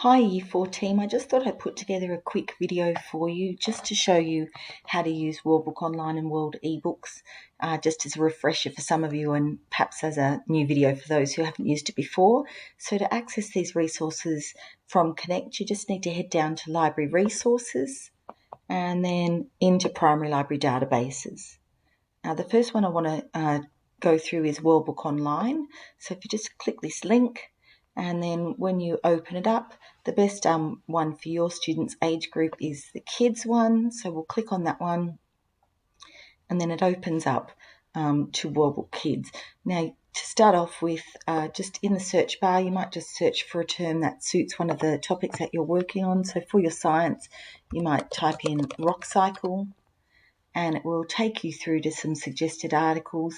Hi Year 4 team, I just thought I'd put together a quick video for you just to show you how to use Worldbook Online and World eBooks, just as a refresher for some of you and perhaps as a new video for those who haven't used it before. So to access these resources from Connect, you just need to head down to Library Resources and then into Primary Library Databases. Now the first one I want to go through is Worldbook Online. So if you just click this link, and then when you open it up, the best one for your students' age group is the kids one. So we'll click on that one, and then it opens up to Worldbook Kids. Now to start off with, just in the search bar, you might just search for a term that suits one of the topics that you're working on. So for your science, you might type in rock cycle, and it will take you through to some suggested articles.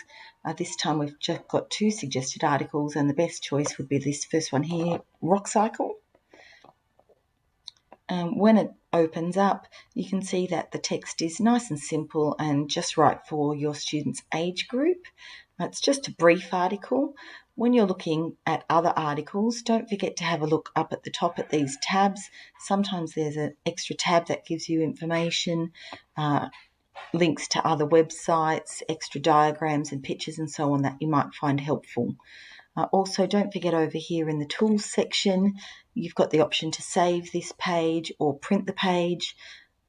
This time we've just got 2 suggested articles, and the best choice would be this first one here, rock cycle. When it opens up, you can see that the text is nice and simple and just right for your student's age group. It's just a brief article. When you're looking at other articles, don't forget to have a look up at the top at these tabs. Sometimes there's an extra tab that gives you information, links to other websites, extra diagrams and pictures and so on that you might find helpful. Also, don't forget over here in the tools section, you've got the option to save this page or print the page.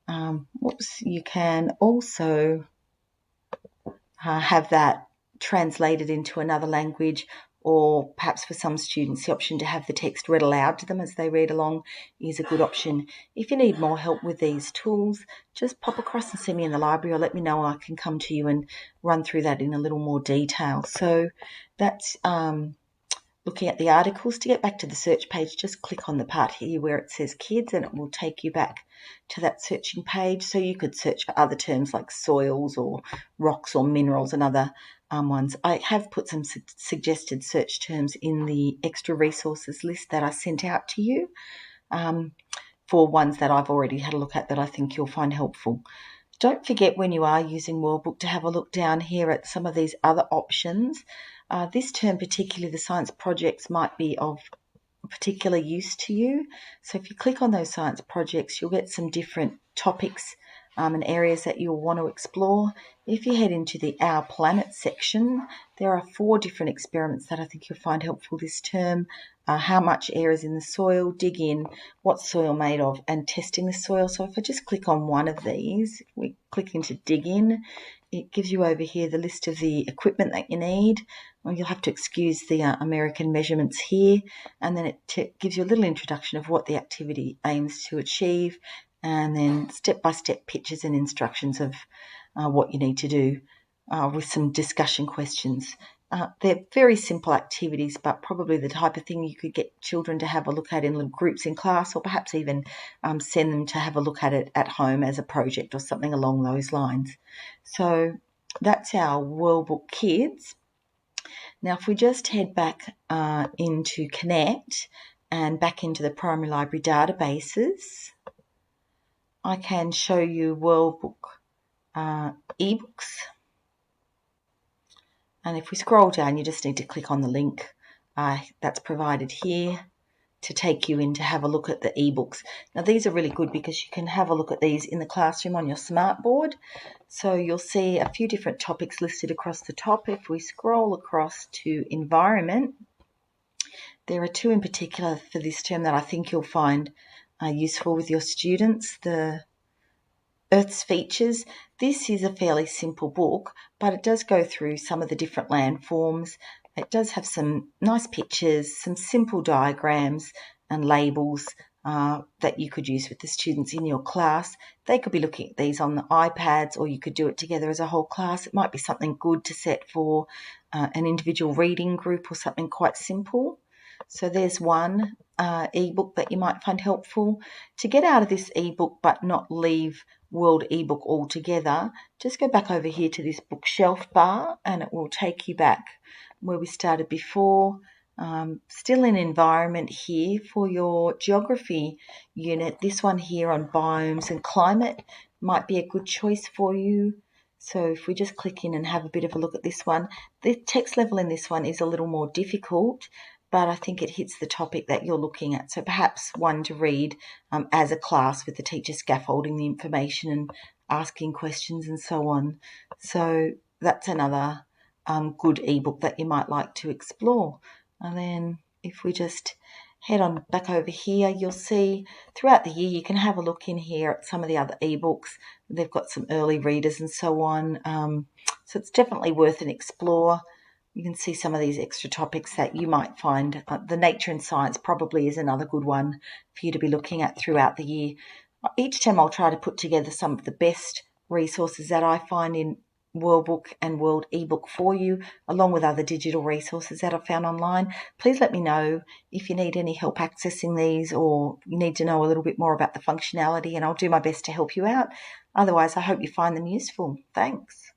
You can also have that translated into another language, or perhaps for some students the option to have the text read aloud to them as they read along is a good option. If you need more help with these tools, just pop across and see me in the library or let me know. I can come to you and run through that in a little more detail. So that's looking at the articles. To get back to the search page, just click on the part here where it says kids, and it will take you back to that searching page. So you could search for other terms like soils or rocks or minerals and other ones. I have put some suggested search terms in the extra resources list that I sent out to you for ones that I've already had a look at that I think you'll find helpful. Don't forget, when you are using Worldbook, to have a look down here at some of these other options. This term, particularly the science projects, might be of particular use to you. So if you click on those science projects, you'll get some different topics and areas that you'll want to explore. If you head into the Our Planet section, there are 4 different experiments that I think you'll find helpful this term. How much air is in the soil, dig in, what's soil made of, and testing the soil. So if I just click on one of these, if we click into dig in, it gives you over here the list of the equipment that you need. Well, you'll have to excuse the American measurements here, and then it gives you a little introduction of what the activity aims to achieve, and then step-by-step pictures and instructions of what you need to do with some discussion questions. They're very simple activities, but probably the type of thing you could get children to have a look at in little groups in class, or perhaps even send them to have a look at it at home as a project or something along those lines. So that's our Worldbook Kids. Now, if we just head back into Connect and back into the Primary Library Databases, I can show you Worldbook eBooks. And if we scroll down, you just need to click on the link that's provided here to take you in to have a look at the ebooks. Now these are really good because you can have a look at these in the classroom on your smartboard. So you'll see a few different topics listed across the top. If we scroll across to environment, there are 2 in particular for this term that I think you'll find useful with your students. The Earth's Features. This is a fairly simple book, but it does go through some of the different landforms. It does have some nice pictures, some simple diagrams and labels that you could use with the students in your class. They could be looking at these on the iPads, or you could do it together as a whole class. It might be something good to set for an individual reading group or something quite simple. So there's one ebook that you might find helpful. To get out of this ebook but not leave World ebook altogether, just go back over here to this bookshelf bar, and it will take you back where we started before. Still in environment here for your geography unit. This one here on biomes and climate might be a good choice for you. So if we just click in and have a bit of a look at this one, the text level in this one is a little more difficult, but I think it hits the topic that you're looking at. So perhaps one to read as a class with the teacher scaffolding the information and asking questions and so on. So that's another good ebook that you might like to explore. And then if we just head on back over here, you'll see throughout the year you can have a look in here at some of the other ebooks. They've got some early readers and so on. So it's definitely worth an explore. You can see some of these extra topics that you might find. The nature and science probably is another good one for you to be looking at throughout the year. Each term I'll try to put together some of the best resources that I find in World Book and World eBook for you, along with other digital resources that I've found online. Please let me know if you need any help accessing these or you need to know a little bit more about the functionality, and I'll do my best to help you out. Otherwise, I hope you find them useful. Thanks.